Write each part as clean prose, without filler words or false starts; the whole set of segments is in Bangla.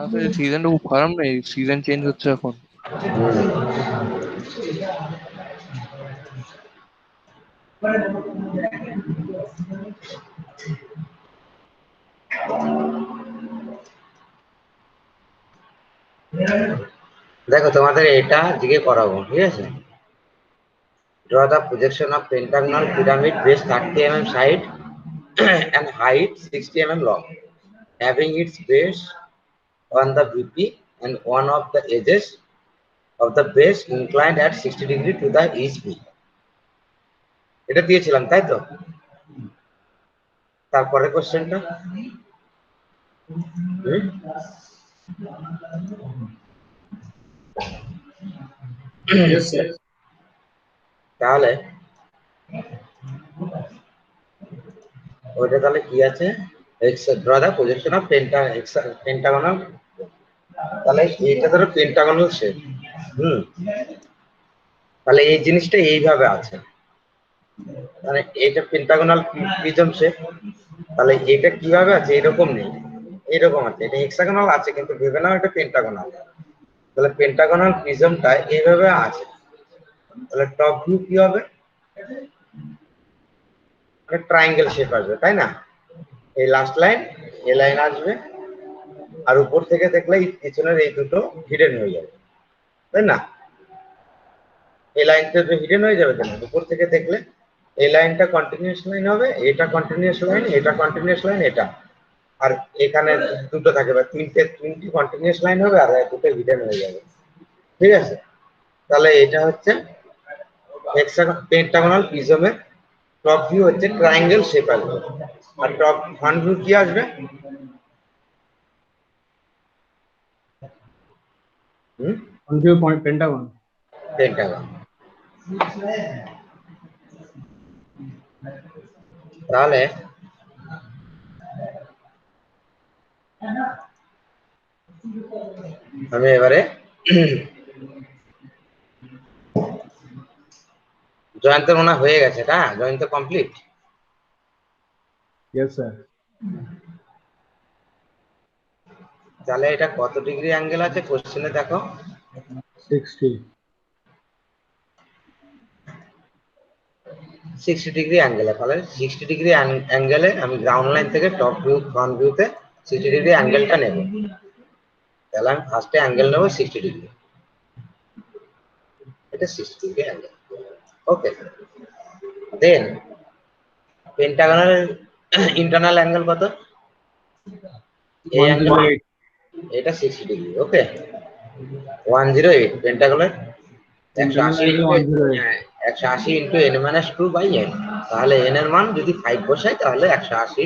আসলে সিজনটা খুব খারাপ নেই, সিজন চেঞ্জ হচ্ছে এখন। দেখো তোমাদের এটা দিকে করাবো, ঠিক আছে? Draw the projection of pentagonal pyramid base 30 mm side and height 60 mm long, having its base on the VP and one of the edges of the base inclined at 60 degree to the east V. এটা দিয়েছিলাম তাই তো? তারপরে কোশ্চেনটা তাহলে ওইটা তাহলে কি আছে? draw the projection of pentagonal, তাহলে এইটা ধরো পেন্টাগনাল শেপ। তাহলে এই জিনিসটা এইভাবে আছে, মানে এটা পেন্টাগনাল প্রিজম শেপ। তাহলে এটা কিভাবে আছে? এরকম নেই, এরকম আছে। এটা হেক্সাগোনাল আছে, কিন্তু ভেবে নাও এটা পেন্টাগোনাল। তাহলে পেন্টাগোনাল প্রিজমটা এইভাবে আছে। তাহলে টপ ভিউ কি হবে? ট্রায়াঙ্গেল শেপ আসবে, তাই না? এই লাস্ট লাইন, এই লাইন আসবে, আর উপর থেকে দেখলে পিছনের এই দুটো হিডেন হয়ে যাবে, তাই না? এই লাইনটা হিডেন হয়ে যাবে কেন? উপর থেকে দেখলে এই লাইনটা কন্টিনিউয়াস লাইন হবে, এটা কন্টিনিউয়াস লাইন, এটা কন্টিনিউয়াস লাইন, এটা, আর এখানে দুটো থাকে বা তিনটি কন্টিনিউয়াস লাইন হবে, আর দুটো হিডেন হয়ে যাবে, ঠিক আছে? তাহলে এটা হচ্ছে পেন্টাগোনাল প্রিজমের টপ ভিউ হচ্ছে ট্রায়াঙ্গেল শেপ আসবে, আর টপ ফ্রন্ট ভিউ কি আসবে? পেন্টাগন। পেন্টাগন। তাহলে আমি এবারে জয়ন্ত মনে হয়ে গেছে, না? জয়ন্ত কমপ্লিট? Yes sir. তাহলে এটা কত ডিগ্রি অ্যাঙ্গেল আছে কোশ্চেনে দেখো? 60। 60 ডিগ্রি অ্যাঙ্গেলে। তাহলে 60 ডিগ্রি অ্যাঙ্গেলে আমি গ্রাউন্ড লাইন থেকে টপ ভিউ ফ্রন্ট ভিউতে 60 ডিগ্রি অ্যাঙ্গেলটা নেব। তাহলে আমি ফার্স্টে অ্যাঙ্গেল নেব 60 ডিগ্রি, এটা 60 ডিগ্রি অ্যাঙ্গেল। ওকে, দেন পেন্টাগনের ইন্টারনাল অ্যাঙ্গেল কত? এই অ্যাঙ্গেল, এটা 60 ডিগ্রি। ওকে, 108 পেন্টাগনের 180 ইন্টু n মাইনাস 2/n। তাহলে n এর মান যদি 5 বসাই তাহলে 180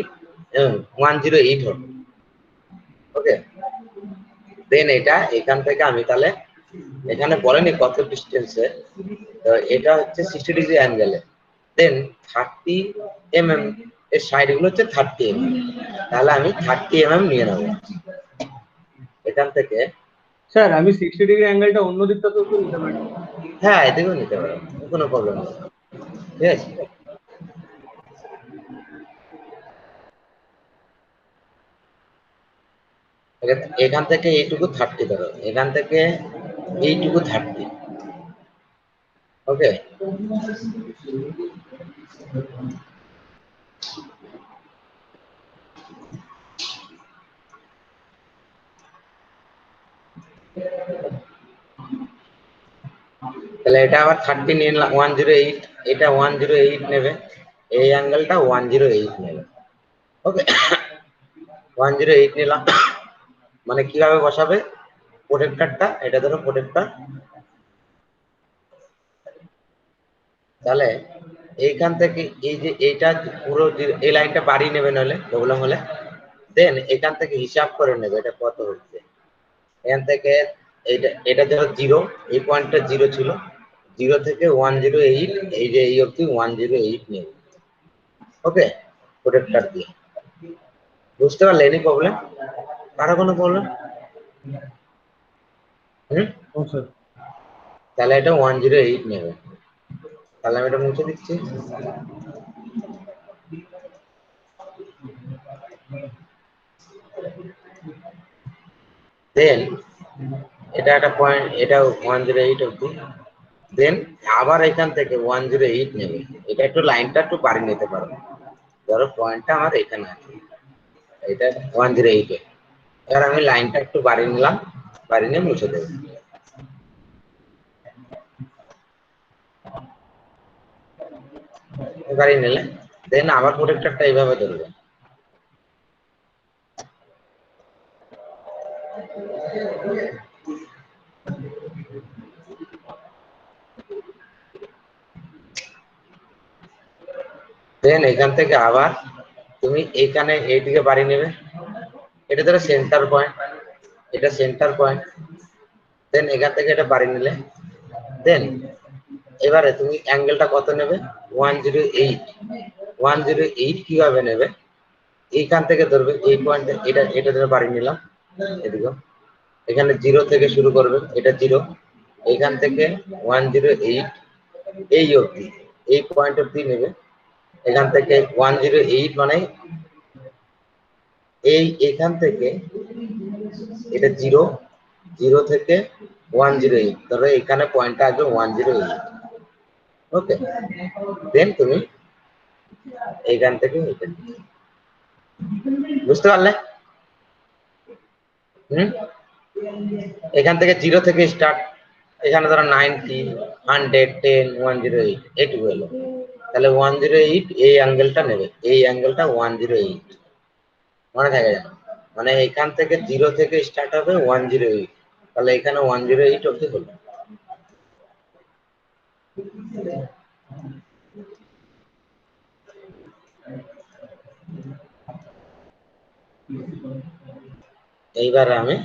108 হবে। ওকে, দেন এটা এখান থেকে আমি তাহলে এখানে বলেনি কত ডিস্টেন্সে, তো এটা হচ্ছে 60 ডিগ্রি অ্যাঙ্গেলে। দেন 30 mm এর সাইড গুলো হচ্ছে 30 mm, তাহলে আমি 30 mm নিয়ে নেব এখান থেকে। স্যার আমি 60 ডিগ্রি অ্যাঙ্গেলটা অন্য দিকটা তো নিতে পারি? হ্যাঁ, এদিকেও নিতে পারো, কোনো প্রবলেম নেই, ঠিক আছে? এখান থেকে এইটুকু 30 ধরো, এখান থেকে এইটুকু 30। ওকে, তাহলে এটা আবার 30 নিয়ে 108, এটা 108 নেবে, এই অ্যাঙ্গেলটা 108 নেবে। ওকে, 108 নিলাম, মানে কিভাবে বসাবে প্রোটেক্টরটা? এটা ধরো প্রোটেক্টর। তাহলে এইখান থেকে এই যে এইটা পুরো এই লাইনটা বাড়িয়ে নেবে, নইলে প্রবলেম হলে। দেন এখান থেকে হিসাব করে নেবে এটা কত হচ্ছে। এখান থেকে এটা এটা ধরো 0, এই পয়েন্টটা 0 ছিল, 0 থেকে 108, এই যে এই অবধি 108 নেবে। ওকে, প্রোটেক্টর দিয়ে। বুঝতে পারলে? Any problem? কারো কোনো প্রবলেম? তাহলে এটা 108 নেবে। তাহলে আমি এটা মুছে দিচ্ছি। দেন এটা একটা পয়েন্ট, এটা 108 অবধি। দেন আবার এখান থেকে 108 নেবে। এটা একটু লাইনটা একটু বাড়িয়ে নিতে পারো। ধরো পয়েন্টটা আমার এখানে আছে, এটা 108 এ। এবার আমি লাইনটা একটু বাড়িয়ে নিলাম, বাড়িয়ে নিয়ে মুছে দেবো। বাড়িয়ে নিলে দেন আবার প্রোটেক্টরটা এইভাবে ধরবে। দেন এখান থেকে আবার তুমি এইখানে এইদিকে বাড়িয়ে নেবে। এটা ধরো সেন্টার পয়েন্ট, এটা সেন্টার পয়েন্ট। দেন এখান থেকে এটা বাড়িয়ে নিলে দেন এবারে তুমি অ্যাঙ্গেলটা কত নেবে? 108। 108 কিভাবে নেবে? এইখান থেকে ধরবে এই পয়েন্টে, এটা ধরে বাড়িয়ে নিলাম এদিকে। এখানে 0 থেকে শুরু করবে, এটা 0। এখান থেকে 108 এই অবধি, এই পয়েন্ট অবধি নেবে। এখান থেকে 108 মানে এখান থেকে এটা 0, 0 থেকে 108, ধরো এখানে পয়েন্টটা আসবে 108। ওকে, দেন তুমি এইখান থেকে বুঝতে পারলে? এখান থেকে 0 থেকে স্টার্ট, এখানে ধরো 90, 100, 10, 108 এইটুকু হলো। তাহলে 108 এই অ্যাঙ্গেলটা নেবে, এই অ্যাঙ্গেলটা 108 মনে থাকে যেন। মানে এখান থেকে 0 থেকে স্টার্ট হবে 108, তাহলে এখানে 108 অবধি হলো। এইবার আমি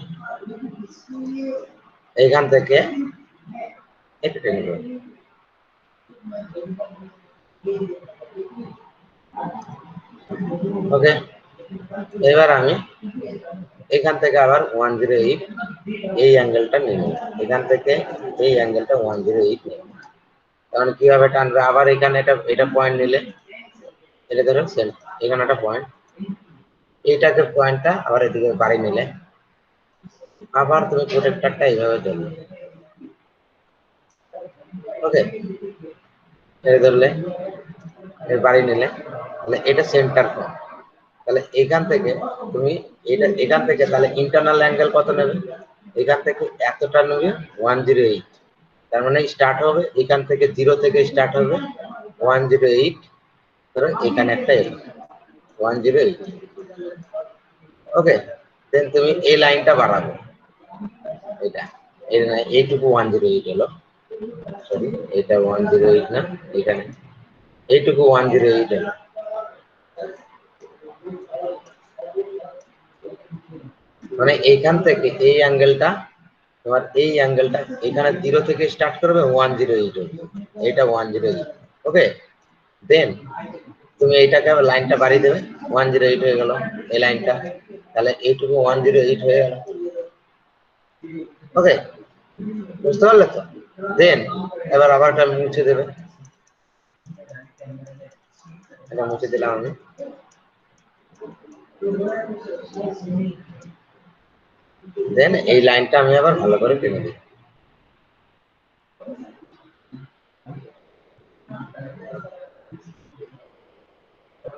এইখান থেকে একটু টেনে দেব। ওকে, এবার আমি এখান থেকে আবার 108 এই অ্যাঙ্গেলটা নেব। এখান থেকে এই অ্যাঙ্গেলটা 108 নেব। তাহলে কিভাবে টানবে? আবার এখানে এটা পয়েন্ট নিলে, এটা ধরো এখানে একটা পয়েন্ট, এইটাকে পয়েন্টটা আবার এদিকে বাড়িয়ে নিলে, আবার তুমি প্রোটেক্টরটা এইভাবে ধরবে। ওকে, এটা ধরলে বাড়িয়ে নিলে, তাহলে এটা সেন্টার পয়েন্ট। তাহলে এখান থেকে তুমি এখান থেকে তাহলে ইন্টারনাল অ্যাঙ্গেল কত নেবে? এখান থেকে এতটা নেবে 108। তার মানে স্টার্ট হবে এখান থেকে, 0 থেকে স্টার্ট হবে 108, ধরো এখানে একটা এলো 108। ওকে, দেন তুমি এই লাইনটা বাড়াবে, এটা এইটুকু 108 হলো, সরি এটা 108 না, এখানে এইটুকু 108 হলো। মানে এইখান থেকে এই অ্যাঙ্গেলটা, তোমার এই অ্যাঙ্গেলটা এখানে 0 থেকে স্টার্ট করবে 108 অবধি, এটা 108। ওকে, দেন তুমি এইটাকে লাইনটা বাড়িয়ে দেবে, 108 হয়ে গেল এই লাইনটা। তাহলে এইটুকু 108 হয়ে গেল। ওকে, বুঝতে পারলে তো? দেন এবার আবার এটা মুছে দেবে, এটা মুছে দিলাম আমি। দেন এই লাইনটা আমি আবার ভালো করে টেনে দিই।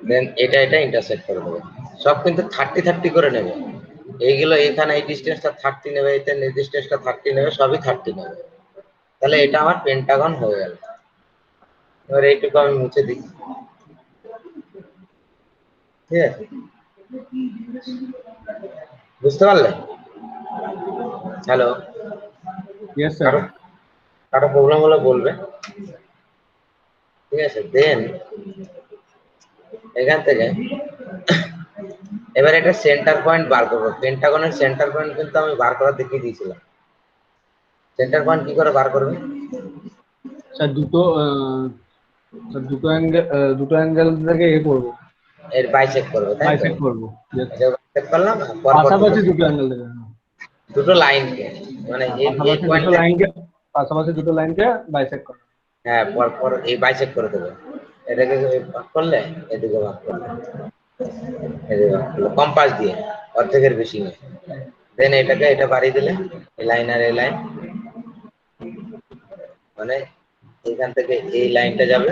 দেন এটা ইন্টারসেক্ট করে দেবে। সব কিন্তু 30 30 করে নেবে। এইগুলো এখানে এই ডিসটেন্সটা 30 নেবে, এতে এই ডিসটেন্সটা 30 নেবে, সবই 30 নেবে। তাহলে এটা আমার পেন্টাগন হয়ে গেল। এবার এইটুকু আমি মুছে দিই, ঠিক আছে? বুঝতে পারলে? Hello, yes sir. কারো কারো প্রবলেম হলে বলবে, ঠিক আছে? দেন এখান থেকে এবার এটা সেন্টার পয়েন্ট বার করবো। পেন্টাগনের সেন্টার পয়েন্ট কিন্তু আমি বার করা দেখিয়ে দিয়েছিলাম। সেন্টার পয়েন্ট কি করে বার করবে? স্যার দুটো অ্যাঙ্গেল থেকে করবো, এর বাইসেক্ট করবে, তাই তো? বাইসেক্ট করবো। এটা বাইসেক্ট করলাম, পরপর পাশাপাশি দুটো অ্যাঙ্গেল থেকে, দুটো লাইনকে, মানে এই পাশাপাশি দুটো পয়েন্টটা, লাইনকে, পাশাপাশি দুটো লাইনকে বাইসেক্ট করবো। হ্যাঁ পরপর এই বাইসেক্ট করে দেবে। এটাকে ভাগ করলে এদিকে ভাগ করলে, এদিকে ভাগ করলে কম্পাস দিয়ে অর্ধেকের বেশি নেই। দেন এটাকে এটা বাড়িয়ে দিলে এই লাইন আর এই লাইন, মানে এখান থেকে এই লাইনটা যাবে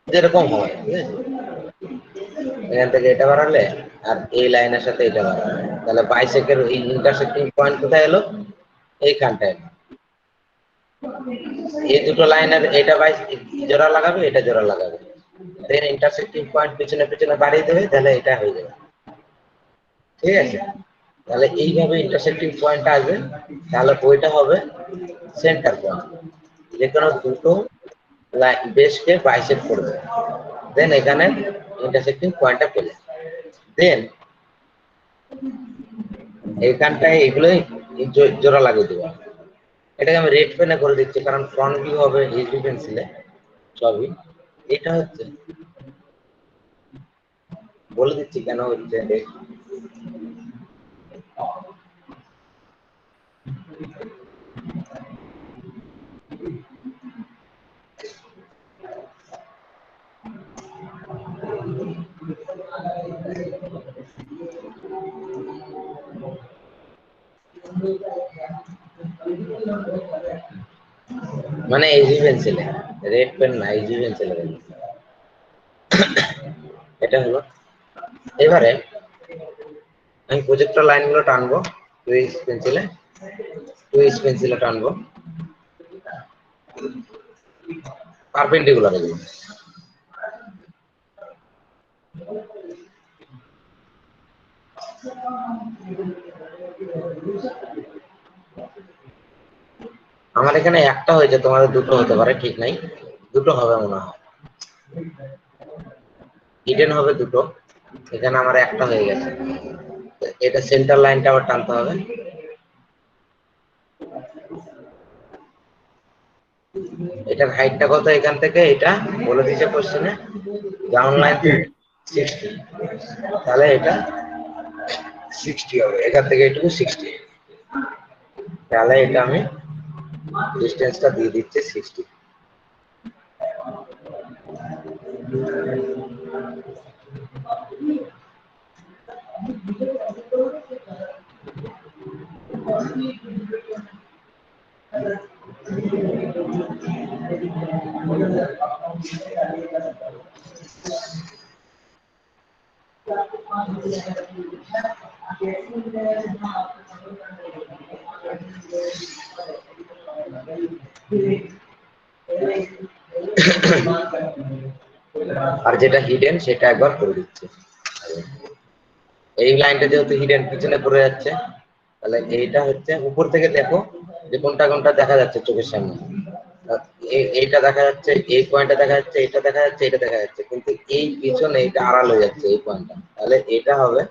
যেরকম হয়, ঠিক আছে? এখান থেকে এটা বাড়ালে আর এই লাইনের সাথে এটা বাড়ালে, তাহলে বাইসেকের এই ইন্টারসেক্টিং পয়েন্ট কোথায় এলো? এইখানটায়। এই দুটো লাইনের এটা বাইস জোড়া লাগাবে, এটা জোড়া লাগাবে, দেন ইন্টারসেক্টিং পয়েন্ট পিছনে পিছনে বাড়িয়ে দেবে, তাহলে এটা হয়ে যাবে, ঠিক আছে? তাহলে এইভাবে ইন্টারসেক্টিং পয়েন্ট আসবে, তাহলে ওইটা হবে সেন্টার পয়েন্ট, যে কোনো দুটো বেসকে বাইসেক্ট করবে, দেন এখানে ইন্টারসেক্টিং পয়েন্টটা পেলে, দেন এইখানটায় এগুলোই জোড়া লাগিয়ে দেবে। এটাকে আমি রেড পেনে করে দিচ্ছি, কারণ ফ্রন্ট ভিউ হবে এইচবি পেন্সিলে সবই। এটা হচ্ছে, বলে দিচ্ছি কেন হচ্ছে রেড। মানে এইচবি পেন্সিলে, রেড পেন না, এইচবি পেন্সিলে। এটা হলো, এবারে আমি প্রজেক্টর লাইনগুলো টানবো টুইস্ট পেন্সিলে টানবো পারপেন্ডিকুলার এগুলো। আমার এখানে একটা হয়েছে, তোমাদের দুটো হতে পারে, ঠিক নাই, দুটো হবে মনে হয়, হিডেন হবে দুটো, এখানে আমার একটা হয়ে গেছে। এটা সেন্টার লাইনটা আবার টানতে হবে, এটার হাইটটা কত এখান থেকে, এটা বলে দিয়েছে কোশ্চেনে গ্রাউন্ড লাইন 60, তাহলে এটা 60 হবে, এখান থেকে এটুকু 60, তাহলে এটা আমি ডিস্টেন্সটা দিয়ে দিচ্ছি 60। আর যেটা হিডেন সেটা একবার করে দিচ্ছে, এই লাইনটা যেহেতু হিডেন পিছনে পড়ে যাচ্ছে, তাহলে এইটা হচ্ছে উপর থেকে দেখো যে কোনটা কোনটা দেখা যাচ্ছে চোখের সামনে, এইটা দেখা যাচ্ছে, এই পয়েন্টটা দেখা যাচ্ছে, এটা দেখা যাচ্ছে, এটা দেখা যাচ্ছে, কিন্তু এই পিছনে এটা আড়াল হয়ে যাচ্ছে এই পয়েন্টটা, তাহলে এটা হবে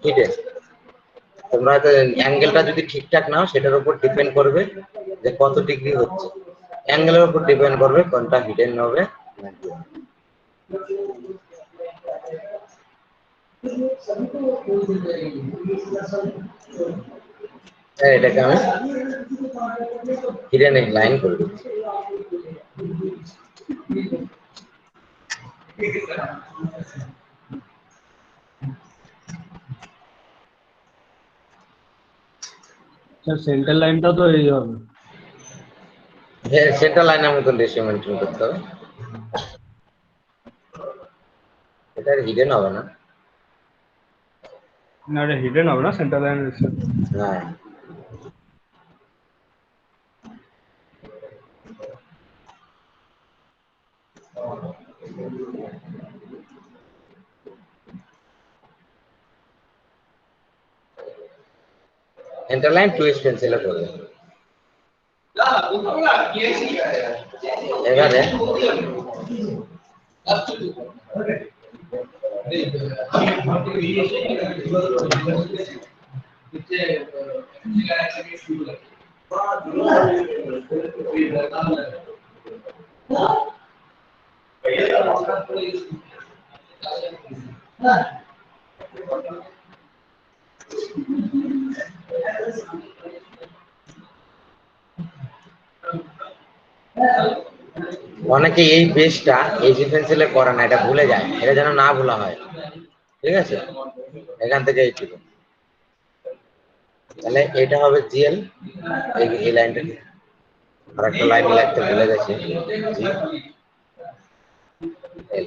হিডেন। তোমরা হয়তো অ্যাঙ্গেলটা যদি ঠিকঠাক নাও সেটার উপর ডিপেন্ড করবে যে কত ডিগ্রি হচ্ছে, অ্যাঙ্গেলের উপর ডিপেন্ড করবে কোনটা হিডেন হবে। এটাকে আমি হিডেন লাইন করে দিচ্ছি। সেন্টার লাইনটা তো এই হবে, সেন্টার লাইনের মতন রেশিও মেনটেন করতে হবে, এটা হিডেন হবে না, না এটা হিডেন হবে না, সেন্টার লাইন। হ্যাঁ সেন্টার লাইন টুইস্ট পেন্সিলে করবে। এবারে অনেকে এই বেসটা এইচবি পেন্সিলে করে না, এটা ভুলে যায়, এটা যেন না ভুলা হয়, ঠিক আছে? এখান থেকে এইটুকু তাহলে এটা হবে জিএল, এই লাইনটা আর একটা লাইন লিখতে ভুলে গেছি, জি এল।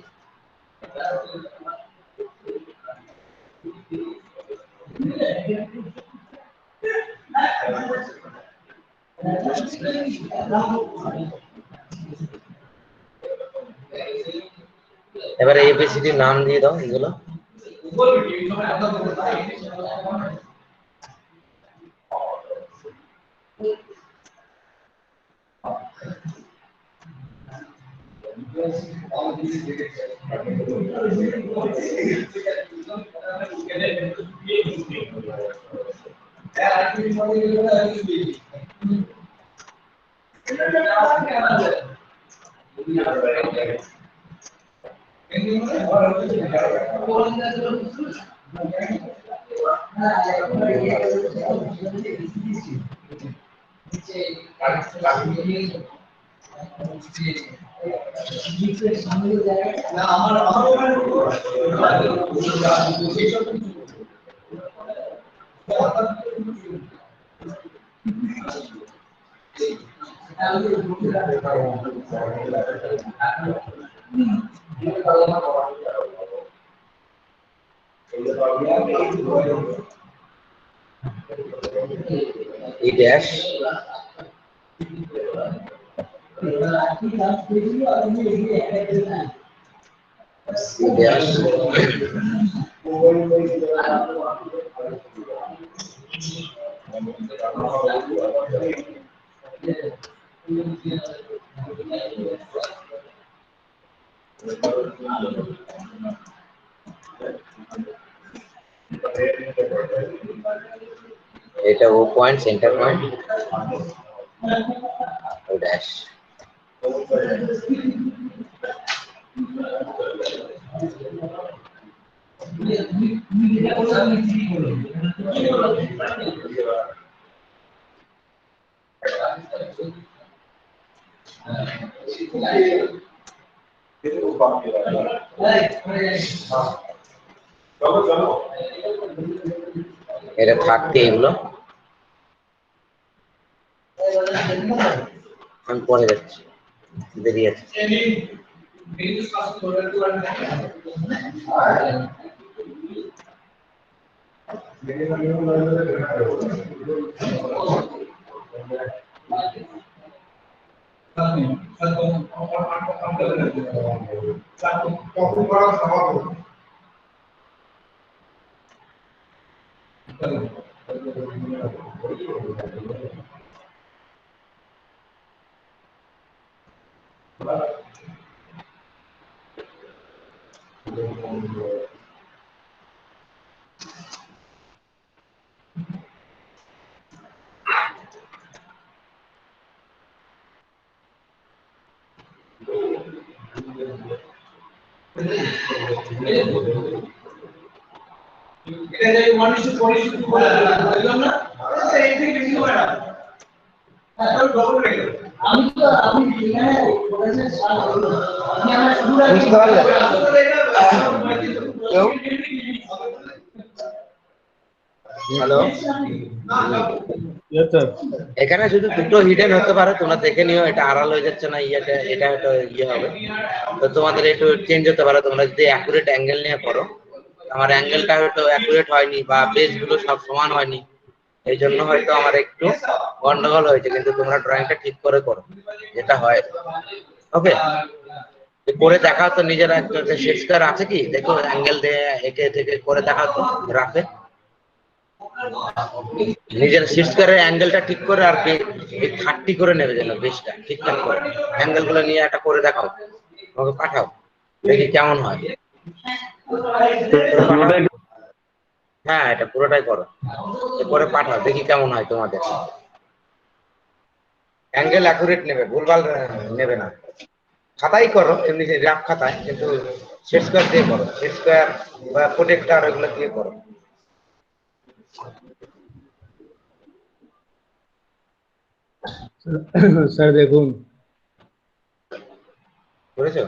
এবারে এবিসিডি নাম দিয়ে দাও এগুলো। ই ড্যাশ সি ড্যাশ এটা ও পয়েন্ট, সেন্টার পয়েন্ট, ও ড্যাশ। এটা 30 এগুলো আমি পরে যাচ্ছি, দেরি আছে। বুঝতে পারলে? হ্যালো, এখানে শুধু দুটো হিডেন হতে পারে, তোমরা দেখে নিও এটা আড়াল হয়ে যাচ্ছে না, এটা হয়তো ইয়ে হবে, তো তোমাদের একটু চেঞ্জ হতে পারে। তোমরা যদি অ্যাকুরেট অ্যাঙ্গেল নিয়ে করো, আমার অ্যাঙ্গেলটা হয়তো অ্যাকুরেট হয়নি বা বেস গুলো সব সমান হয়নি, এই জন্য হয়তো আমার একটু গন্ডগোল হয়েছে, কিন্তু তোমরা ড্রয়িংটা ঠিক করে করো যেটা হয়। ওকে, করে দেখাও তো নিজেরা, শেড স্কয়ার আছে কি দেখো, অ্যাঙ্গেল দিয়ে একে থেকে করে দেখাও তো রাফে। নিজের শেড স্কয়ারের অ্যাঙ্গেলটা ঠিক করে আর 30 করে নেবে যেন, বেশটা ঠিকঠাক করে অ্যাঙ্গেল গুলো নিয়ে একটা করে দেখাও, আমাকে পাঠাও, দেখি কেমন হয়। হ্যাঁ, এটা পুরোটাই করো, করে পাঠাও, দেখি কেমন হয় তোমাদের। অ্যাঙ্গেল অ্যাকুরেট নেবে, ভুলভাল নেবে না। খাতাই করো এমনি রাফ খাতায়, কিন্তু সেট স্কয়ার দিয়ে করো, সেট স্কয়ার বা প্রোটেক্টর এগুলো দিয়ে করো। স্যার দেখুন, বুঝেছো?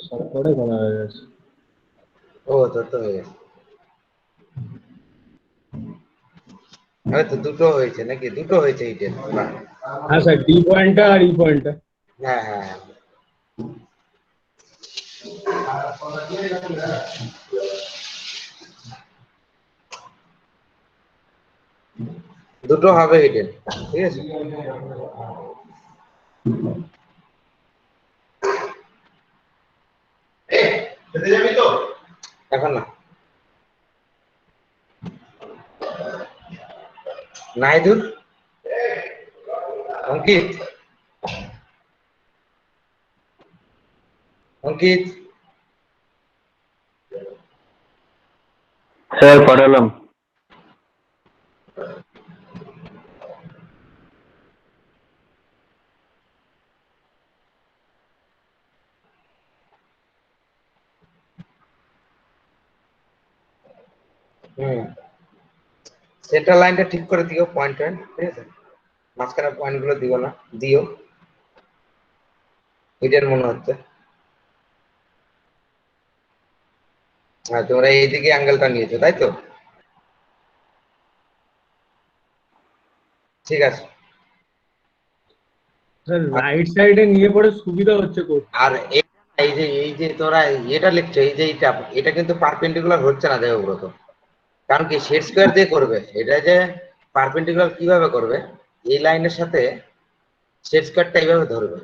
সবকটাই করা হয়ে গেছে। ও, তোর তো হয়ে গেছে। হয়তো দুটো হয়েছে নাকি? দুটো হয়েছে হিডেন। হ্যাঁ স্যার, ডি পয়েন্টটা আর ই পয়েন্টটা। হ্যাঁ হ্যাঁ হ্যাঁ। দুটো হবে হিডেন, ঠিক আছে। খেতে যাবি তো? এখন না, নাইদুর, অঙ্কিত, অঙ্কিত, স্যার পাঠালাম। সেন্টার লাইনটা ঠিক করে দিও, পয়েন্ট পয়েন্ট, ঠিক আছে। মাঝখানে পয়েন্ট গুলো দিও না, দিও। হিডেন মনে হচ্ছে। হ্যাঁ, তোমরা এইদিকে অ্যাঙ্গেলটা নিয়েছো, তাই তো? ঠিক আছে। স্যার রাইট সাইডে নিয়ে পড়ে সুবিধা হচ্ছে করতে। আর এই যে তোরা এটা লিখছো, এই যে এটা কিন্তু পারপেন্ডিকুলার হচ্ছে না দেবব্রত। কারণ কি, সেট স্কোয়ার দিয়ে করবে এটা, যে পারপেন্ডিকুলার কিভাবে করবে, এই লাইনের সাথে সেট স্কোয়ারটা এইভাবে ধরবে,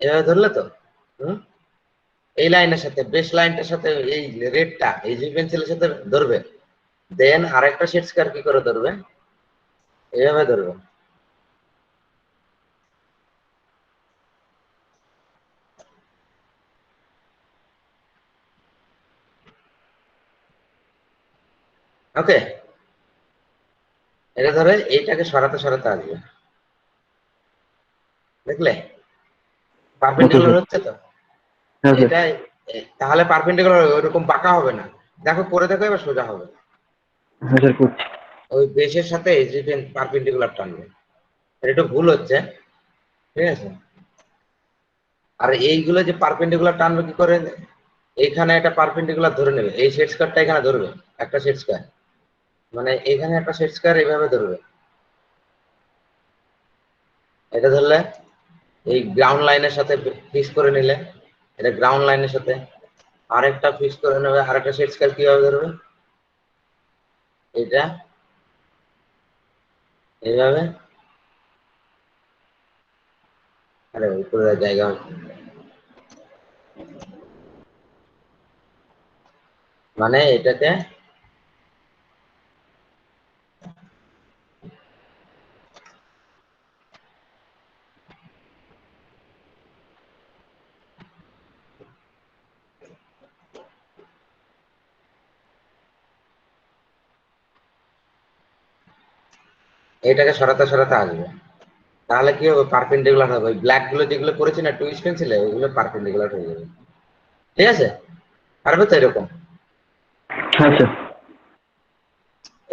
এভাবে ধরলে তো। হুম, এই লাইনের সাথে, বেস লাইনটার সাথে, এই রেডটা এই যে পেন্সিলের সাথে ধরবে, দেন আরেকটা সেট স্কোয়ার কি করে ধরবে, এইভাবে ধরবে। ওকে, এটা ধরে এইটাকে সরাতে সরাতে আসবে, দেখলে ওকে পারপেন্ডিকুলার স্যার। হচ্ছে তো। হ্যাঁ স্যার। এটা তাহলে পারপেন্ডিকুলার ওইরকম বাঁকা হবে না। দেখো করে দেখো, এবার সোজা হবে। হ্যাঁ স্যার করছি। ওই বেসের সাথে এই যে পারপেন্ডিকুলার টানবে, এটা একটু ভুল হচ্ছে, ঠিক আছে। আর এইগুলো যে পারপেন্ডিকুলার টানবে কি করে, এইখানে একটা পারপেন্ডিকুলার ধরে নেবে, এই সেট স্কয়ারটা এখানে ধরবে, একটা সেট স্কয়ার, মানে এখানে একটা সেট স্কয়ার এইভাবে ধরবে, এটা ধরলে এই গ্রাউন্ড লাইনের সাথে ফিক্স করে নিলে, এটা গ্রাউন্ড লাইনের সাথে আরেকটা ফিক্স করে নেবে, আরেকটা সেট স্কয়ার কিভাবে ধরবে, এটা এইভাবে। আরে উপরে জায়গা হচ্ছে, মানে এটাকে এটাকে সরাতে সরাতে আসবে, তাহলে কি হবে, পারপেন্ডিকুলার হবে। ওই ব্ল্যাক গুলো যেগুলো করেছি না টুইস্ট পেন্সিলে, ওইগুলো পারপেন্ডিকুলার হয়ে যাবে, ঠিক আছে। পারবে তো এরকম হ্যাঁ স্যার।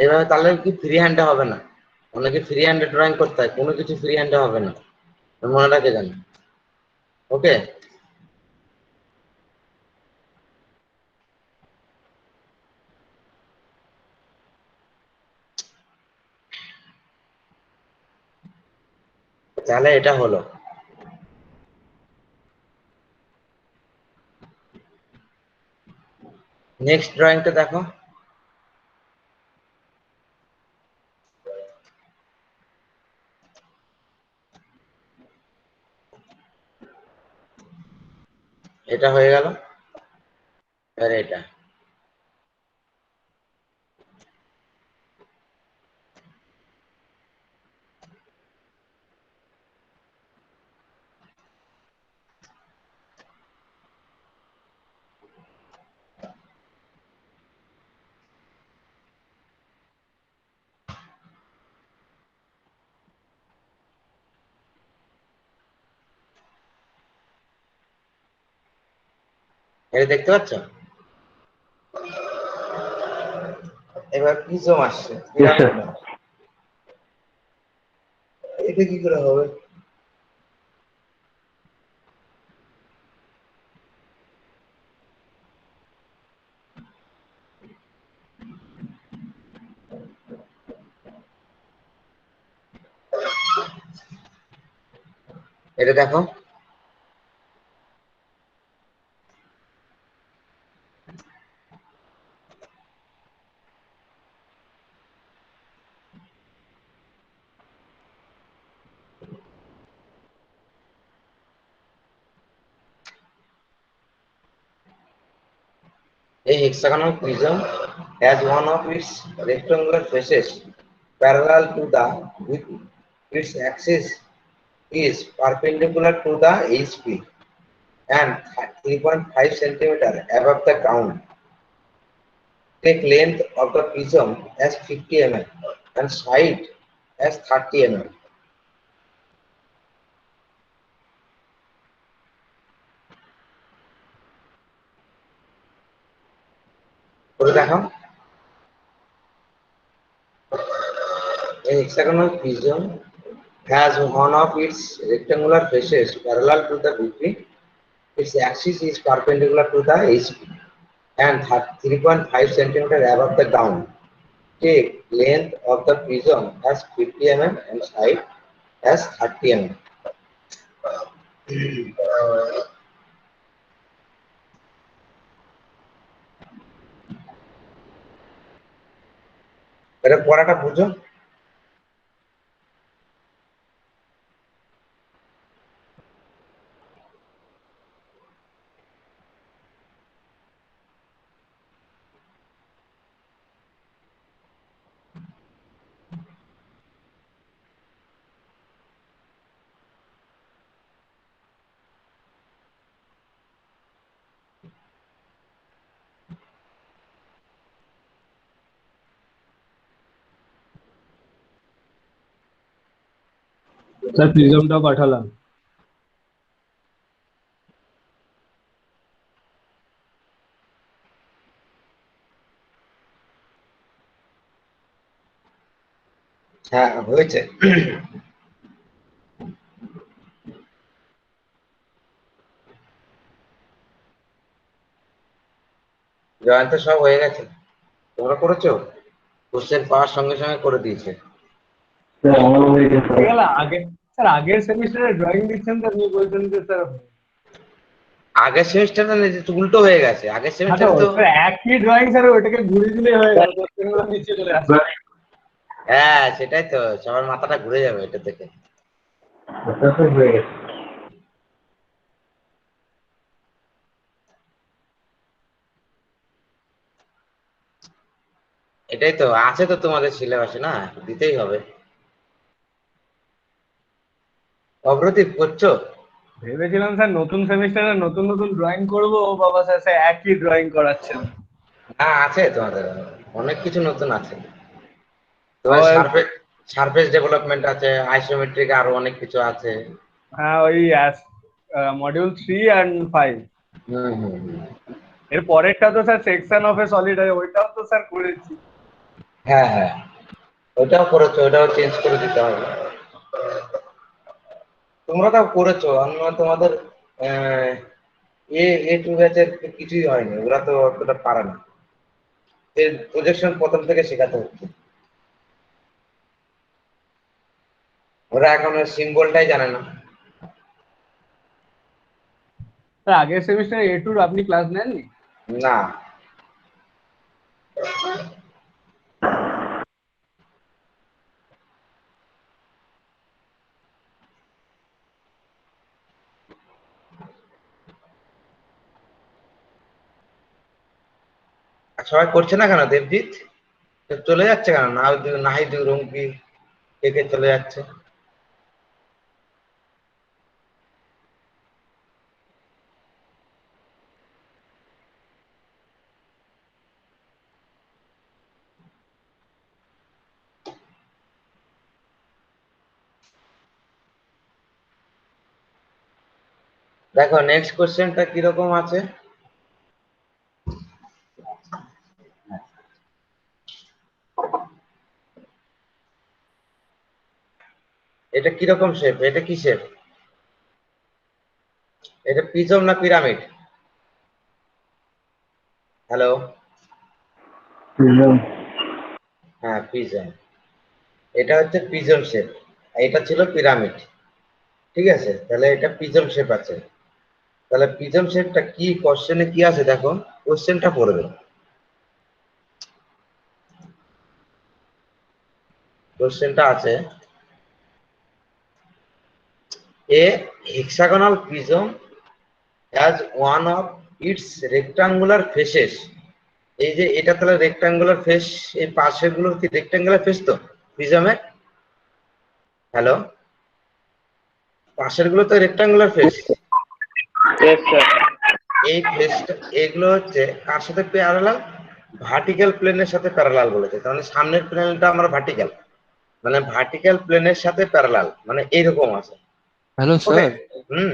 এইভাবে? তাহলে কি ফ্রি হ্যান্ডে হবে না, অনেকে ফ্রি হ্যান্ডে ড্রয়িং করতে হয়, কোনো কিছু ফ্রি হ্যান্ডে হবে না, মনে রাখে জানি। ওকে, তাহলে এটা হলো। নেক্সট ড্রয়িংটা দেখো। এটা হয়ে গেল, এবার এটা। এটা দেখতে পাচ্ছ? এবার প্রিজম আসছে, ইয়েস স্যার। পিরামিড না। এটা কি করে হবে? এটা দেখো, a hexagonal prism has one of its rectangular faces parallel to the with its axis is perpendicular to the HP and 3.5 centimeter above the ground. Take length of the prism as 50 mm and side as 30 mm. করে দেখো, a hexagonal prism has one of its rectangular faces parallel to the between its axis is perpendicular to the HP and 3.5 centimeter above the ground. Take length of the prism as 50 mm and side as 30 mm. এটা পড়াটা বুঝো। স্যার প্রিজমটা পাঠালাম। হ্যাঁ হয়েছে। জয়ন্ত সব হয়ে গেছে, তোমরা করেছো? কোশ্চেন পাওয়ার সঙ্গে সঙ্গে করে দিয়েছে। স্যার আমারও হয়ে গেছে হয়ে গেল আগে স্যার, আগের সেমিস্টারে ড্রয়িং দিচ্ছেন তো আপনি বলছেন যে স্যার আগের সেমিস্টারে উল্টো হয়ে গেছে, আগের সেমিস্টারে তো স্যার একই ড্রয়িং স্যার ওইটাকে ঘুরিয়ে দিলে হয়ে গেল, কোশ্চেনগুলো নিচে চলে আসবে। হ্যাঁ সেটাই তো, সবার মাথাটা ঘুরে যাবে এটা থেকে। স্যার হয়ে গেছে। এটাই তো আছে তো তোমাদের সিলেবাসে, না দিতেই হবে। অগ্রদীপ করছো? ভেবেছিলাম স্যার নতুন সেমিস্টারে নতুন নতুন ড্রয়িং করবো, ও বাবা স্যার স্যার একই ড্রয়িং করাচ্ছেন। না আছে তোমাদের, অনেক কিছু নতুন আছে ও তোমার। সারফেস সারফেস ডেভেলপমেন্ট আছে, আইসোমেট্রিক, আরো অনেক কিছু আছে। হ্যাঁ ওই মডিউল 3 and 5। হুম হুম হুম। এর পরেরটা তো sir section of A solid, ওইটাও তো স্যার করেছি। হ্যাঁ হ্যাঁ, ওইটাও করেছো, ওইটাও চেঞ্জ করে দিতে হবে। তোমরা তাও করেছো, অন্য তোমাদের আহ, এ এ টু ব্যাচের কিছুই হয়নি, ওরা তো অতটা পারে না। এর প্রজেকশন প্রথম থেকে শেখাতে হচ্ছে, ওরা এখন সিম্বলটাই জানে না। স্যার আগের সেমিস্টারে এ টুর আপনি ক্লাস নেননি? না, সবাই করছে না কেন? দেবজিৎ তো চলে যাচ্ছে কেন? নাহিদ রুমকি কে কে চলে যাচ্ছে? দেখো নেক্সট কোশ্চেনটা কিরকম আছে। এটা কিরকম শেপ? এটা কি শেপ? এটা প্রিজম না পিরামিড? Hello, prism. হ্যাঁ প্রিজম। এটা হচ্ছে প্রিজম শেপ, এটা ছিল পিরামিড। ঠিক আছে, তাহলে এটা প্রিজম শেপ আছে। তাহলে প্রিজম শেপটা কি, কোশ্চেনে কি আছে দেখো, কোশ্চেনটা পড়বে। কোশ্চেনটা আছে, a hexagonal prism as one of its rectangular faces। এই যে এটা তাহলে রেক্টাঙ্গুলার ফেস, এই পাশের গুলো কি রেক্টাঙ্গুলার ফেস তো প্রিজমের? হ্যালো, পাশের গুলো তো রেক্টাঙ্গুলার ফেস। এই ফেসটা, এগুলো হচ্ছে কার সাথে প্যারালাল? ভার্টিক্যাল প্লেনের সাথে প্যারালাল বলেছে, তাহলে সামনের প্লেনটা আমার ভার্টিক্যাল, মানে ভার্টিক্যাল প্লেনের সাথে প্যারালাল, মানে এইরকম আছে। Hello okay. Sir. Hmm.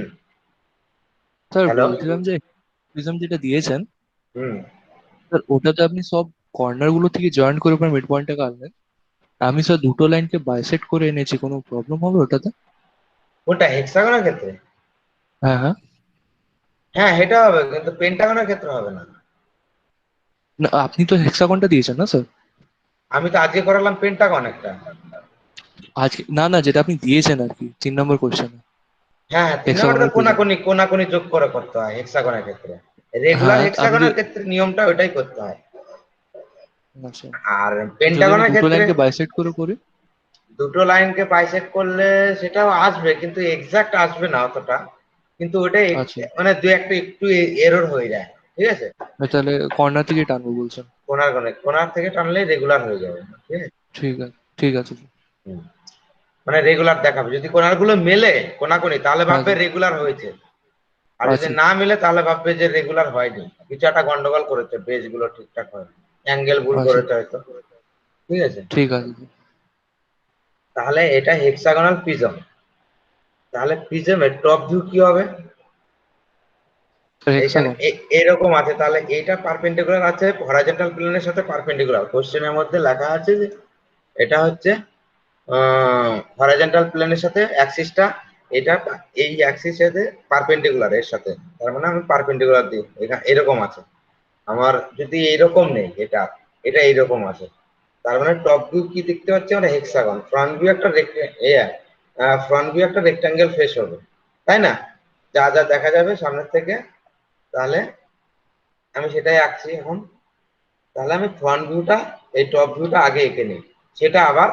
Sir hello. বলছিলাম যে প্রিজম যেটা দিয়েছেন, হুম। স্যার ওটাতে আপনি সব কর্নার গুলো থেকে জয়েন্ট করে মিড পয়েন্টটাকে আনলেন। আমি স্যার দুটো লাইনকে বাইসেক্ট করে এনেছি, কোনো প্রবলেম হবে ওটাতে? কোনটা, হেক্সাগনের ক্ষেত্রে? হ্যাঁ হ্যাঁ। হ্যাঁ, এটা হবে, কিন্তু পেন্টাগনের ক্ষেত্রে হবে না। না আপনি তো হেক্সাগনটা দিয়েছেন না স্যার? আমি তো আজকে করালাম পেন্টাগন একটা। আজকে না না, যেটা আপনি দিয়েছেন আর কি 3 নম্বর কোশ্চেনে, হ্যাঁ, হ্যাঁ, 3 নম্বরে তো হেক্সাগনাল প্রিজম। কোনাকুনি কোনাকুনি যোগ করে করতে হয় হেক্সাগনের ক্ষেত্রে। রেগুলার হ্যাঁ আমি যে, হেক্সাগনের ক্ষেত্রে নিয়মটা ওইটাই করতে হয়। আচ্ছা, আর তো যদি আমি পেন্টাগনের দুটো ক্ষেত্রে লাইনকে বাইসেক্ট করে করি? দুটো লাইনকে বাইসেক্ট করলে সেটাও আসবে, কিন্তু এক্সাক্ট আসবে না অতটা, কিন্তু ওটা আচ্ছা, মানে দু একটা একটু এরর হয়ে যায়। ঠিক আছে, তাহলে কর্নার থেকে টানবো বলছেন? কোনার থেকে টানলে রেগুলার হয়ে যাবে। ঠিক আছে। ঠিক আছে ঠিক আছে। হুম। মানে রেগুলার দেখাবে, যদি কোনার গুলো মেলে কোনাকুনি তাহলে হ্যাঁ ভাববে স্যার। রেগুলার হয়েছে, আর যদি আচ্ছা না মিলে তাহলে ভাববে যে রেগুলার হয়নি, কিছু একটা গন্ডগোল করেছে, বেজ গুলো ঠিকঠাক হয়, অ্যাঙ্গেল ভুল আচ্ছা। করেছে হয়তো। ঠিক আছে, ঠিক আছে। তাহলে এটা হেক্সাগোনাল প্রিজম। তাহলে প্রিজমের টপ ভিউ কি হবে? এইখানে হেক্সাগন। এরকম আছে, তাহলে এইটা পারপেন্ডিকুলার আছে হরাইজন্টাল প্লেনের সাথে পারপেন্ডিকুলার। কোশ্চেনের মধ্যে লেখা আছে যে এটা হচ্ছে হরাইজন্টাল প্লেনের সাথে অ্যাক্সিসটা, এটা এই অ্যাক্সিসের সাথে পারপেন্ডিকুলার এর সাথে, তার মানে আমি পারপেন্ডিকুলার দিই এখানে, এরকম আছে আমার। যদি এইরকম নেই, এটা এটা এইরকম আছে, তার মানে টপ ভিউ কি দেখতে পাচ্ছি আমরা, হেক্সাগন। ফ্রন্ট ভিউ একটা ফ্রন্ট ভিউ একটা রেক্টাঙ্গেল ফেস হবে, তাই না? যা যা দেখা যাবে সামনের থেকে, তাহলে আমি সেটাই আঁকছি এখন। তাহলে আমি ফ্রন্ট ভিউটা, এই টপ ভিউটা আগে এঁকে নিই, সেটা আবার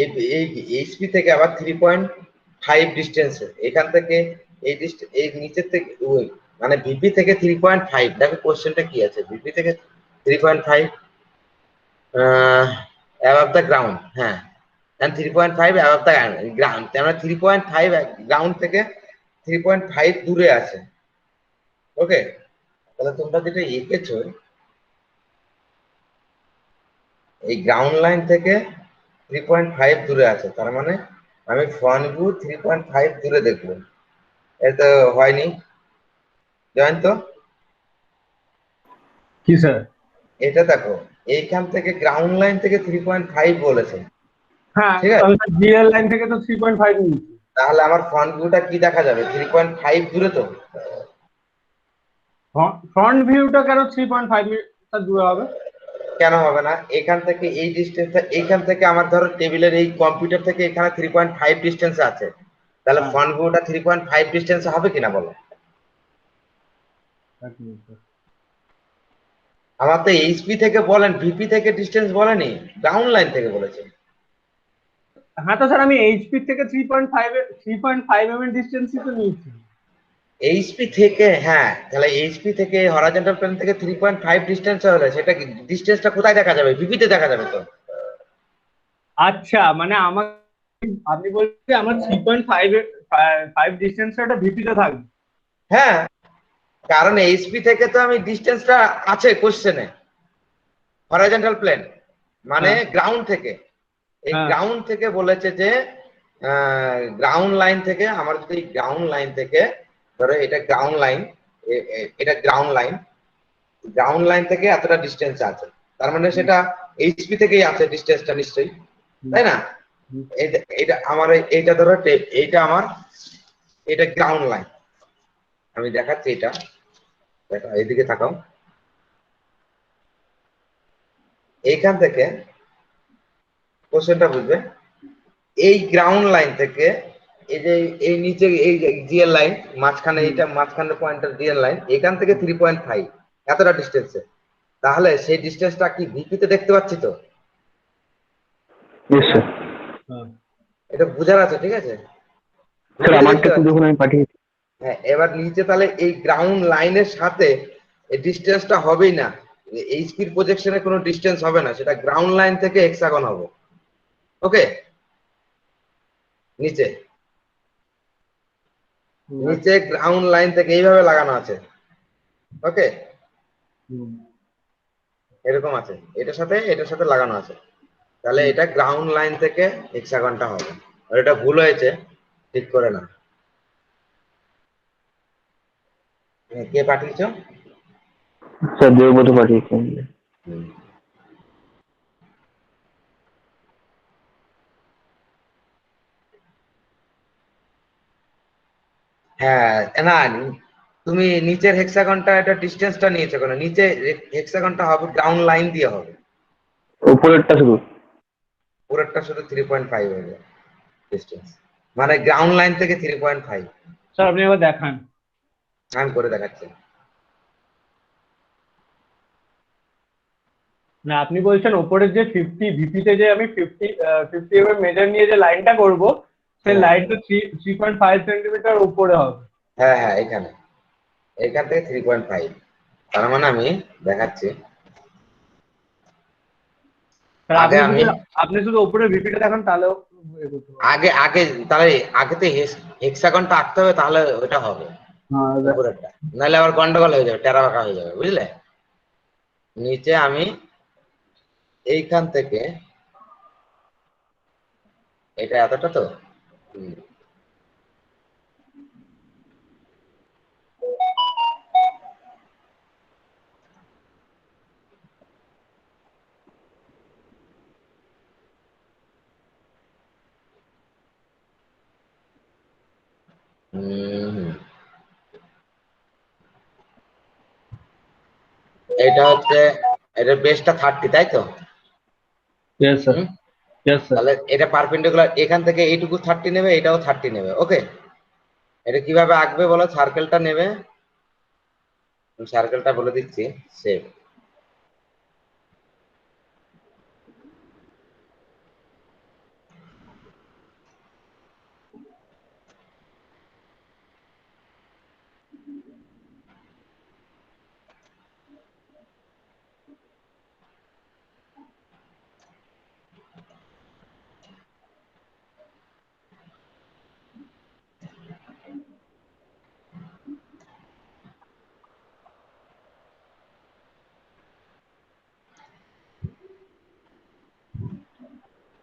এই এই এইচপি থেকে আবার 3.5 ডিস্টেন্সে, এখান থেকে এই নিচের থেকে ওই মানে ভিপি থেকে 3.5। দেখো কোশ্চেনটা কি আছে, ভিপি থেকে 3.5 অ্যাবাভ দ্য গ্রাউন্ড। হ্যাঁ, 3.5 অ্যাবাভ দ্য গ্রাউন্ড, তার মানে 3.5 গ্রাউন্ড থেকে 3.5 দূরে আছে। ওকে, তাহলে তোমরা যেটা এঁকেছো, এই গ্রাউন্ড লাইন থেকে 3.5 দূরে আছে, তার মানে আমি ফ্রন্ট ভিউ 3.5 দূরে দেখবো। এটা হয়নি, জানেন তো? কি স্যার? এটা দেখো, এইখান থেকে গ্রাউন্ড লাইন থেকে 3.5 বলেছে। হ্যাঁ, ঠিক তো আছে, আমি জিএল লাইন থেকে তো 3.5 নিয়েছি। তাহলে আমার ফ্রন্ট ভিউটা কি দেখা যাবে, 3.5 দূরে তো। ফ্রন্ট ভিউটা কেন 3.5 দূরে হবে? কেন হবে না, এখান থেকে এই ডিস্টেন্সটা, এইখান থেকে আমার ধরো টেবিলের এই কম্পিউটার থেকে এখানে 3.5 ডিস্টেন্স আছে, তাহলে হ্যাঁ, ফ্রন্ট ভিউটা 3.5 ডিস্টেন্স হবে কিনা বলো? এক মিনিট স্যার। আমার তো এইচপি থেকে বলেন, ভিপি থেকে ডিস্টেন্স বলেনি, গ্রাউন্ড লাইন থেকে বলেছে। হ্যাঁ তো স্যার, আমি এইচপি থেকে 3.5 mm ডিস্টেন্সই তো নিয়েছি। এইচপি থেকে, হ্যাঁ, তাহলে এইচপি থেকে হরাইজন্টাল প্লেন থেকে 3.5 ডিস্টেন্স হলে সেটা ডিস্টেন্সটা কোথায় দেখা যাবে, ভিপিতে দেখা যাবে তো। আচ্ছা, মানে আমার, আপনি বলছেন আমার 3.5 ডিস্টেন্সটা ওটা ভিপিতে থাকবে? হ্যাঁ, কারণ এইচপি থেকে তো আমি ডিস্টেন্সটা আছে কোশ্চেনে, হরাইজন্টাল প্লেন মানে হ্যাঁ, গ্রাউন্ড থেকে, এই হ্যাঁ, গ্রাউন্ড থেকে বলেছে যে গ্রাউন্ড লাইন থেকে আমার, যদি গ্রাউন্ড লাইন থেকে ধরো এটা গ্রাউন্ড লাইন, এটা গ্রাউন্ড লাইন, গ্রাউন্ড লাইন থেকে এতটা ডিস্টেন্স আছে, তার মানে সেটা এইচপি থেকেই আছে ডিস্টেন্সটা নিশ্চয়ই, হুম, তাই না? হুম। এটা এটা আমার এইটা ধরো এইটা আমার, এটা গ্রাউন্ড লাইন, আমি দেখাচ্ছি এটা, দেখো এইদিকে তাকাও, এইখান থেকে কোশ্চেনটা বুঝবে, এই গ্রাউন্ড লাইন থেকে এই যে এই নিচে এই জিএল লাইন মাঝখানে, এইটা মাঝখানে পয়েন্টের জিএল লাইন, এখান থেকে 3.5 এতটা ডিস্টেন্সে, তাহলে সেই ডিস্টেন্সটা কি ভিপিতে দেখতে পাচ্ছি তো? Yes sir. এটা বোঝার আছে, ঠিক আছে? স্যার আমারটা একটু দেখুন, আমি পাঠিয়েছি। হ্যাঁ, এবার নিচে তাহলে এই গ্রাউন্ড লাইনের সাথে এই ডিস্টেন্সটা হবেই না, এইচপির প্রজেকশনে কোনো ডিস্টেন্স হবে না, সেটা গ্রাউন্ড লাইন থেকে হেক্সাগন হবে। ওকে, নিচে নিচে গ্রাউন্ড লাইন থেকে এইভাবে লাগানো আছে। ওকে, এরকম আছে, এটার সাথে লাগানো আছে, তাহলে এটা গ্রাউন্ড লাইন থেকে হেক্সাগনটা হবে। আর এটা ভুল হয়েছে, ঠিক করে না। কে পাঠিয়েছ? স্যার দেবব্রত পাঠিয়েছেন। হুম। হ্যাঁ, না তুমি নিচের হেক্সাগনটা, এটা ডিস্টেন্সটা নিয়েছো কেন? নিচে হেক্সাগনটা হবে গ্রাউন্ড লাইন দিয়ে হবে, উপরেরটা শুধু। পুরোটা শুধু 3.5 হয়ে যাবে ডিস্টেন্স, মানে গ্রাউন্ড লাইন থেকে 3.5। স্যার আপনি এবার দেখান। আমি করে দেখাচ্ছি। না আপনি বলছেন ওপরের যে 50 ভিপিতে যে আমি 50 এম মেজার নিয়ে যে লাইনটা করব, সেই হ্যাঁ। লাইনটা 3.5 সেন্টিমিটার উপরে হবে। হ্যাঁ হ্যাঁ, এখান থেকে 3.5, তার মানে আমি দেখাচ্ছি। স্যার আগে আমি আপনি শুধু ওপরের ভিপিটা দেখান, তাহলেও আগে আগে তাহলে আগে তো হেক্সাগনটা আঁকতে হবে, তাহলে ওটা হবে উপরেরটা, নাহলে আবার গন্ডগোল হয়ে যাবে, টেরা বাঁকা হয়ে যাবে, বুঝলে? নিচে আমি এইখান থেকে, এটা এতটা তো, হুম। এটা হচ্ছে, এটা বেসটা 30, তাই তো? Yes sir. হুম? Yes sir. তাহলে এটা পারপেন্ডিকুলার, এখান থেকে এইটুকু 30 নেবে, এটাও 30 নেবে। ওকে, এটা কিভাবে আঁকবে বলো? সার্কেলটা নেবে, সার্কেলটা বলে দিচ্ছি, শেপ।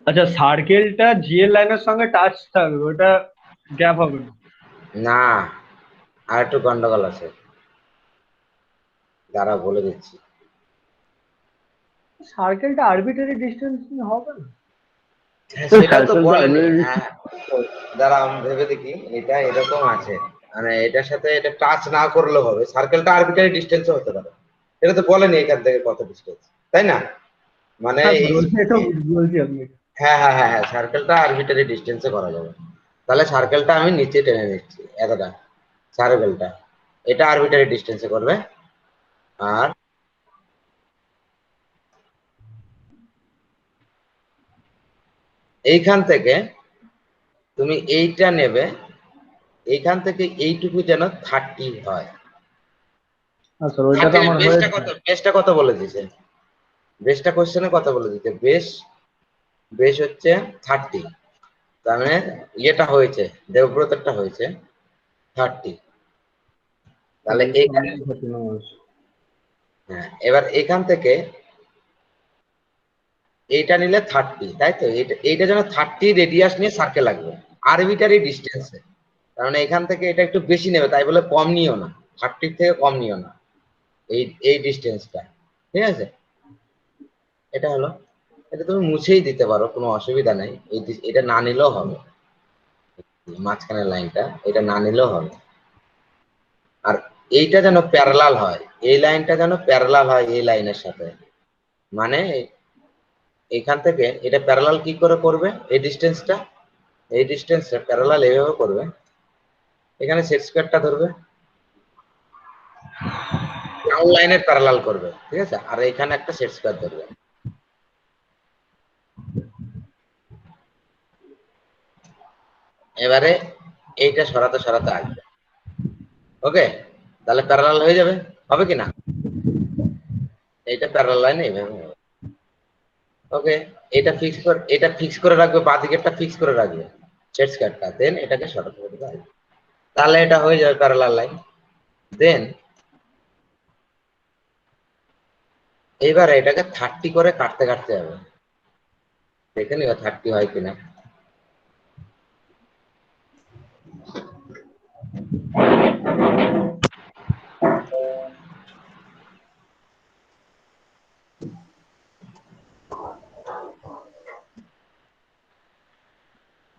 আচ্ছা, সার্কেলটা জিএল লাইনের সঙ্গে টাচ থাকবে, ওটা গ্যাপ হবে না? না, আর একটু গন্ডগোল আছে, দাঁড়া বলে দিচ্ছি। সার্কেলটা আরবিটারি ডিস্টেন্স হবে না? হ্যাঁ, সেটাও তো বলেনি। হ্যাঁ, দাঁড়া আমি ভেবে দেখি, এটা এরকম আছে, মানে এটার সাথে এটা টাচ না করলেও হবে, সার্কেলটা আরবিটারি ডিস্টেন্সও হতে পারে, এটা তো বলেনি এখান থেকে কত ডিস্টেন্স, তাই না? মানে হ্যাঁ এই, বলছি, এটা বলছি আপনি। হ্যাঁ হ্যাঁ হ্যাঁ হ্যাঁ, সার্কেলটা আরবিটারি ডিস্টেন্সে করা যাবে। তাহলে সার্কেলটা আমি নিচে টেনে নিচ্ছি, এতটা সার্কেলটা, এটা আরবিটারি ডিস্টেন্সে করবে। আর এইখান থেকে তুমি এইটা নেবে, এইখান থেকে এইটুকু যেন 30 হয়। আচ্ছা, ওইটা তো আমার বেসটা হয়েছে। কত, বেসটা কত বলে দিয়েছে? বেসটা কোশ্চেনে কত বলে দিতে? বেস হচ্ছে 30, তার মানে ইয়েটা হয়েছে, দেবব্রতটা হয়েছে 30। তাহলে এইখানে, হ্যাঁ, এবার এখান থেকে এইটা নিলে 30, তাই তো? এইটা যেন 30 রেডিয়াস নিয়ে সার্কেল লাগবে, আরবিটারি ডিস্টেন্সে। তার মানে এখান থেকে এটা একটু বেশি নেবে, তাই বলে কম নিও না, 30 থেকে কম নিও না, এই এই ডিস্টেন্সটা, ঠিক আছে? এটা হলো, এটা তুমি মুছেই দিতে পারো, কোনো অসুবিধা নেই, এটা না নিলেও হবে, মাঝখানের লাইনটা এটা না নিলেও হবে। আর এইটা যেন প্যারালাল হয়, এই লাইনটা যেন প্যারালাল হয় এই লাইনের সাথে, মানে এখান থেকে এটা প্যারালাল কি করে করবে এই ডিস্টেন্সটা? এই ডিস্টেন্স প্যারালাল এইভাবে করবে, এখানে সেট স্কয়ারটা ধরবে, ডাউন লাইনের প্যারালাল করবে, ঠিক আছে, আর এখানে একটা সেট স্কয়ার ধরবে। এবারে এইটা সরাতে সরাতে আসবে, ওকে, তাহলে প্যারালাল হয়ে যাবে, হবে কি না? এইটা প্যারালাল লাইন এইভাবে হবে। ওকে, এটা ফিক্স করে রাখবে, বাঁ দিকেরটা ফিক্স করে রাখবে সেট স্কয়ারটা, দেন এটাকে সরাতে করবে, তাহলে এটা হয়ে যাবে প্যারালাল লাইন। দেন এইবার এটাকে 30 করে কাটতে কাটতে যাবে, দেখে নিও 30 হয় কিনা।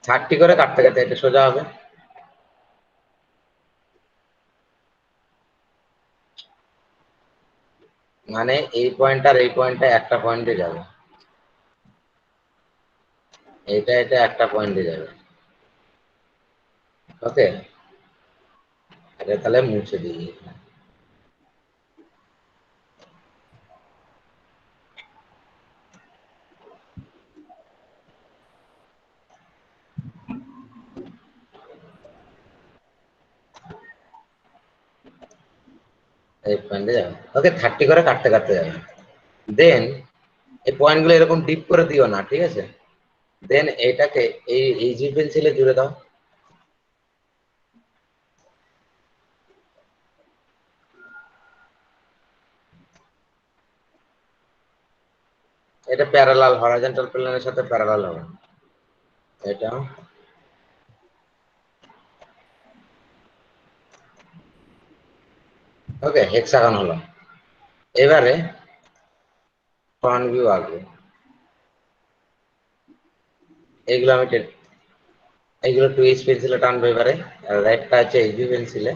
থার্টি করে কাটতে কাটতে এটা সোজা হবে। মানে এই পয়েন্ট আর এই পয়েন্টটা একটা পয়েন্টে যাবে, এটা এটা একটা পয়েন্টে যাবে, ওকে। এটা তাহলে মুছে দিই, এই পয়েন্টে যাবে, ওকে, 30 করে কাটতে কাটতে যাবে। দেন এই পয়েন্টগুলো এরকম ডিপ করে দিও না, ঠিক আছে। দেন এটাকে এই জি পেন্সিলে জুড়ে দাও, এটা প্যারালাল হরাইজন্টাল প্লেনের সাথে প্যারালাল হবে, এটা ওকে, হেক্সাগন হলো। এবারে ফ্রন্ট ভিউ আঁকবো, এইগুলো আমি এইগুলো 2H পেন্সিলে টানবো এবারে, আর রাইটটা আছে এইচবি পেন্সিলে।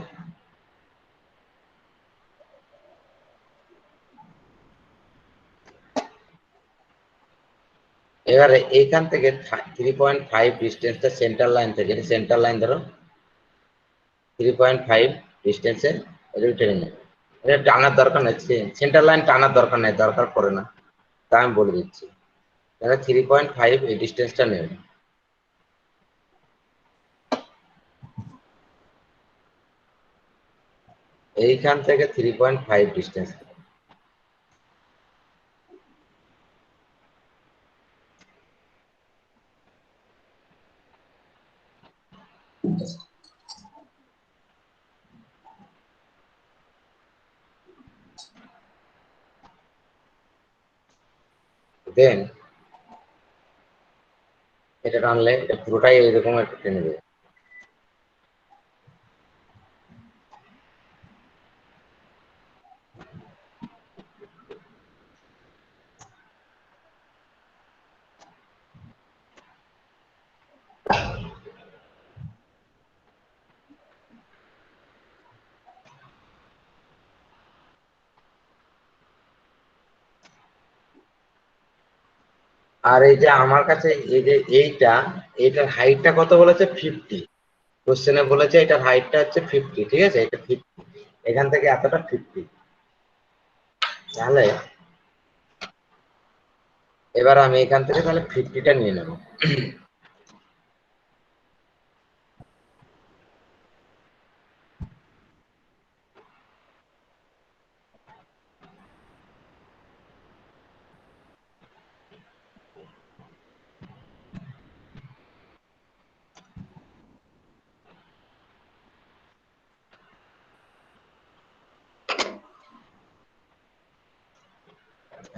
এবারে এইখান থেকে 3.5 ডিস্টেন্সটা সেন্টার লাইন থেকে, এটা সেন্টার লাইন ধরো, 3.5 ডিস্টেন্সে এটা টেনে নেবে। এটা টানার দরকার নেই, সেন্টার লাইন টানার দরকার নেই, দরকার পড়ে না, তা আমি বলে দিচ্ছি। এটা 3.5 এই ডিস্টেন্সটা নেবে, এইখান থেকে 3.5 ডিস্টেন্স। দেন এটা টানলে এটা পুরোটাই এরকম একটা টেনে দেবে। আর এই যে আমার কাছে এই যে এইটার হাইটটা কত বলেছে, 50। কোশ্চেনে বলেছে এটার হাইটটা হচ্ছে 50, ঠিক আছে, এটা 50, এখান থেকে এতটা 50। তাহলে এবার আমি এখান থেকে তাহলে 50টা নিয়ে নেব।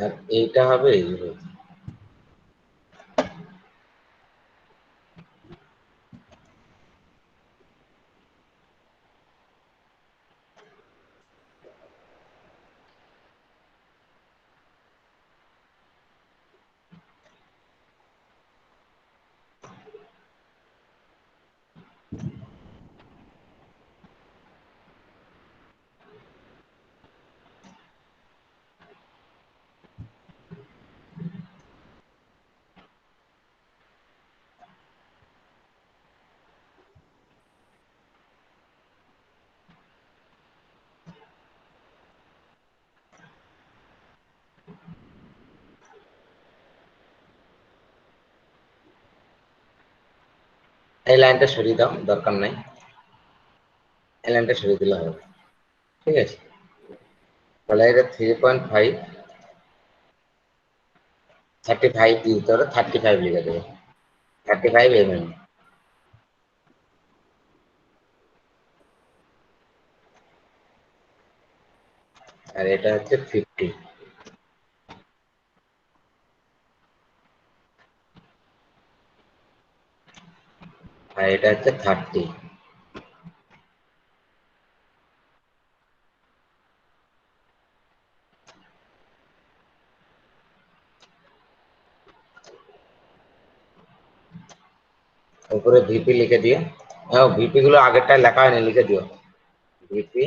আর এইটা হবে এইভাবে। এই লাইনটা সরিয়ে দাও, দরকার নাই, এই লাইনটা সরিয়ে দিলে হবে। ঠিক আছে, তাহলে এটা 3.5 35 দিতে হবে, 35 লিখে দেবে, 35 mm। আর এটা হচ্ছে 50। আর এটা হচ্ছে 30। উপরে ভিপি লিখে দিও। হ্যাঁ, ভিপি গুলো আগেরটা লেখা হয়নি, লিখে দিও। ভিপি,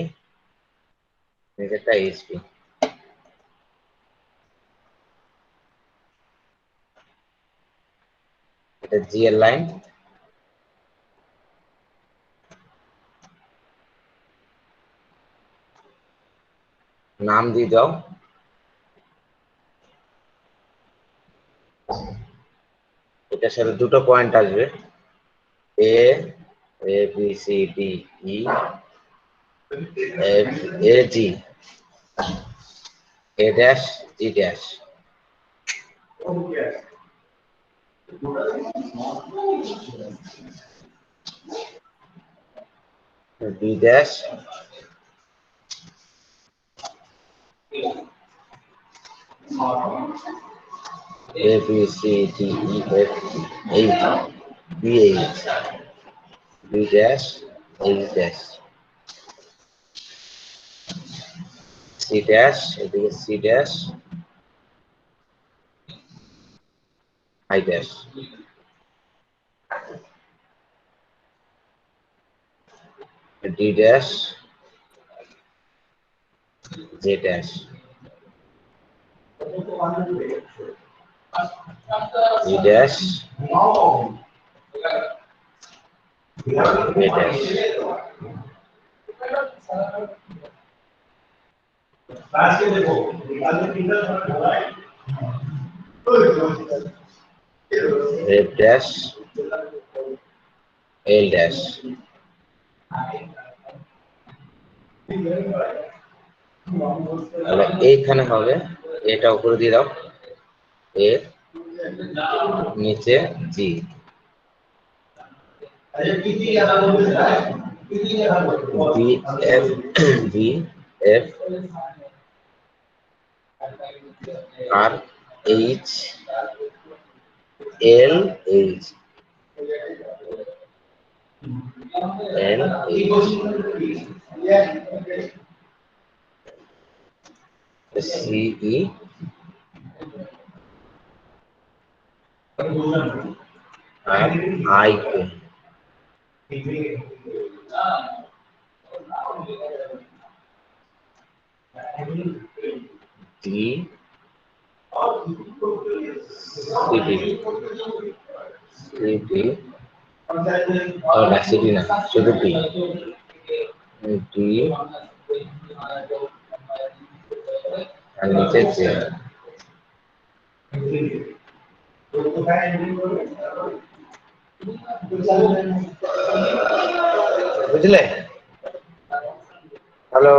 নিচেরটা এইচপি। এটা জি এর লাইন। নাম দিয়ে দাও। এটার সাথে দুটো পয়েন্ট আসবে, A, A B C D E F A G, A dash G dash, B dash, A B C D E F H, B H, B dash H dash, C dash, এদিকে C dash I dash, D dash J dash, E dash A dash. F dash L dash. তাহলে এইখানে হবে, এটা উপরে দিয়ে দাও, এ নিচে G, B F, B F আর H L H, L H, C E R I K, D CD, CD না, সিডি না, শুধু ডি, ডি আর নিচে জে। বুঝলে? হ্যালো,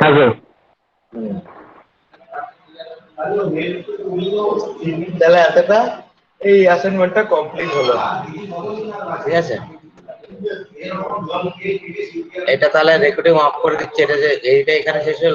হ্যাঁ স্যার। তাহলে এতটা এই অ্যাসাইনমেন্টটা কমপ্লিট হলো। ঠিক আছে, এটা তাহলে রেকর্ডিং অফ করে দিচ্ছি, এটা যে এইটা এখানে শেষ হলো।